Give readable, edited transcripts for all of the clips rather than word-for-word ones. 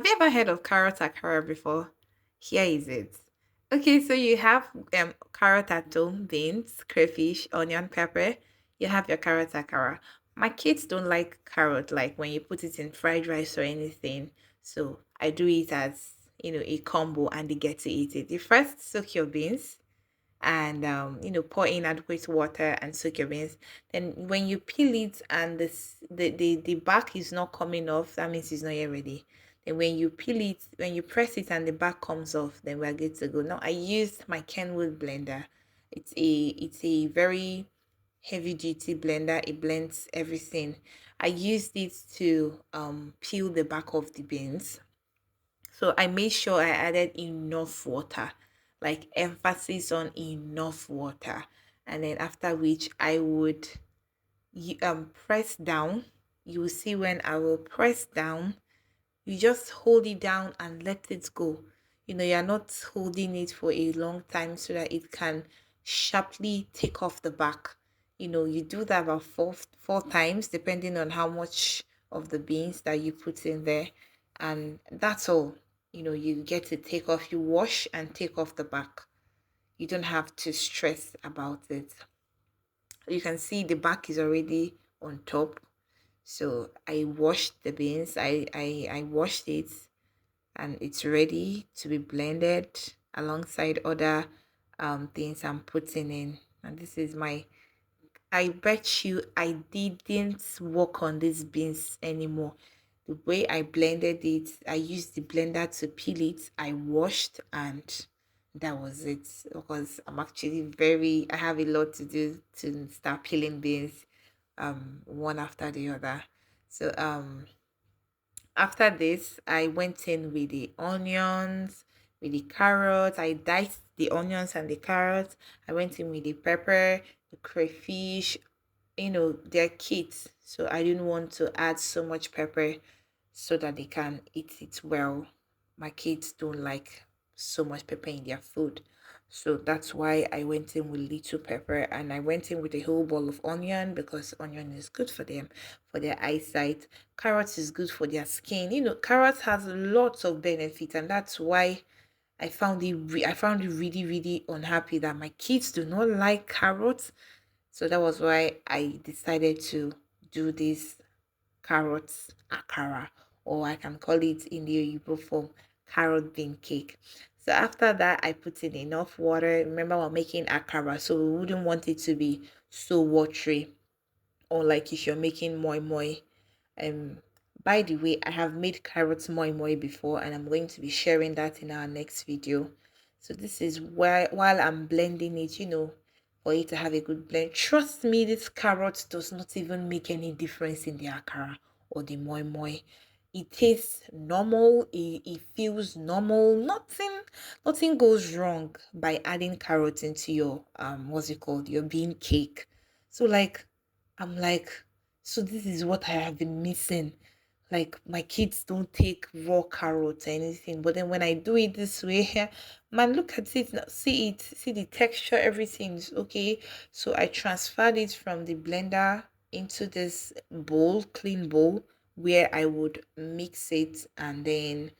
you ever heard of carrot akara before? Here is it. Okay, so you have carrot atom, beans, crayfish, onion, pepper. You have your carrot akara. My kids don't like carrot, like when you put it in fried rice or anything. So I do it as a combo, and they get to eat it. You first soak your beans and pour in adequate water and soak your beans. Then when you peel it and the back is not coming off, that means it's not yet ready. Then when you peel it, when you press it and the back comes off, then we're good to go. Now I used my Kenwood blender. It's a very heavy duty blender. It blends everything. I used it to peel the back of the beans, so I made sure I added enough water, like emphasis on enough water. And then after which I would press down. You will see when I will press down, you just hold it down and let it go. You're not holding it for a long time so that it can sharply take off the back. You do that about four times depending on how much of the beans that you put in there. And that's all. You get to take off, you wash and take off the back. You don't have to stress about it. You can see the back is already on top. So I washed the beans. I washed it, and it's ready to be blended alongside other things I'm putting in. And this is my, I bet you I didn't work on these beans anymore. The way I blended it, I used the blender to peel it, I washed, and that was it. Because I'm actually I have a lot to do to start peeling beans one after the other. So after this, I went in with the onions, with the carrots. I diced the onions and the carrots. I went in with the pepper, the crayfish. They're kids, so I didn't want to add so much pepper so that they can eat it well. My kids don't like so much pepper in their food. So that's why I went in with little pepper, and I went in with a whole bowl of onion because onion is good for them, for their eyesight. Carrots is good for their skin. Carrots has lots of benefits, and that's why I found it really, really unhappy that my kids do not like carrots. So that was why I decided to do this carrot akara, or I can call it in the Igbo form carrot bean cake. So after that, I put in enough water. Remember, we're making akara, so we wouldn't want it to be so watery, or like if you're making moi moi. Um, by the way, I have made carrots moi moi before, and I'm going to be sharing that in our next video. So this is where while I'm blending it, for it to have a good blend. Trust me, this carrot does not even make any difference in the akara or the moi moi. It tastes normal. It feels normal. Nothing goes wrong by adding carrots into your what's it called, your bean cake. So I'm like, so this is what I have been missing. Like my kids don't take raw carrots or anything, but then when I do it this way here, man, look at it, see it, see the texture, everything's okay. So I transferred it from the blender into this bowl, clean bowl, where I would mix it and then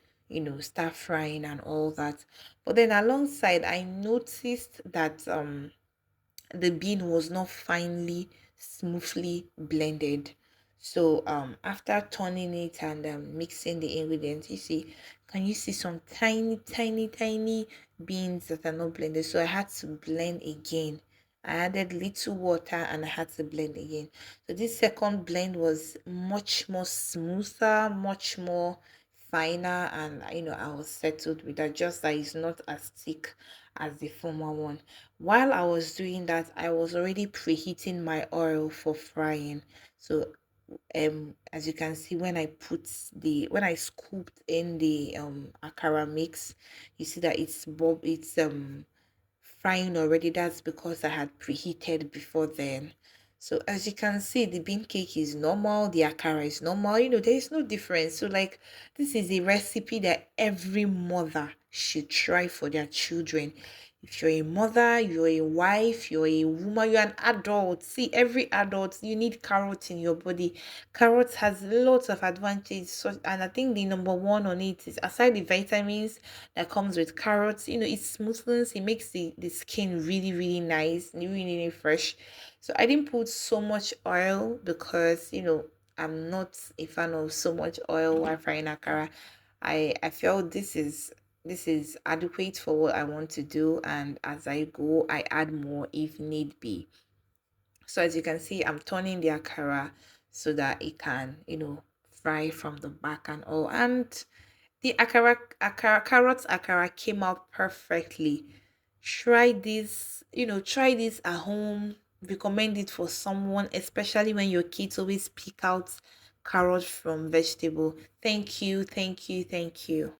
start frying and all that. But then alongside, I noticed that the bean was not finely, smoothly blended. So after turning it and mixing the ingredients, can you see some tiny, tiny, tiny beans that are not blended? So I had to blend again. I added little water and I had to blend again. So this second blend was much more smoother, much more finer, and I was settled with that. Just that it's not as thick as the former one. While I was doing that, I was already preheating my oil for frying. So as you can see, when I scooped in the akara mix, you see that it's frying already. That's because I had preheated before then. So as you can see, the bean cake is normal, the akara is normal. There is no difference. So like this is a recipe that every mother should try for their children. If you're a mother, you're a wife, you're a woman, you're an adult. See, every adult, you need carrots in your body. Carrots has lots of advantages. So, and I think the number one on it is aside the vitamins that comes with carrots, it smoothens, it makes the skin really, really nice, really, really fresh. So I didn't put so much oil because, I'm not a fan of so much oil while frying akara. I felt this is adequate for what I want to do, and as I go, I add more if need be. So as you can see, I'm turning the akara so that it can, fry from the back and all. And the akara carrots akara came out perfectly. Try this at home. Recommend it for someone, especially when your kids always pick out carrots from vegetable. Thank you, thank you, thank you.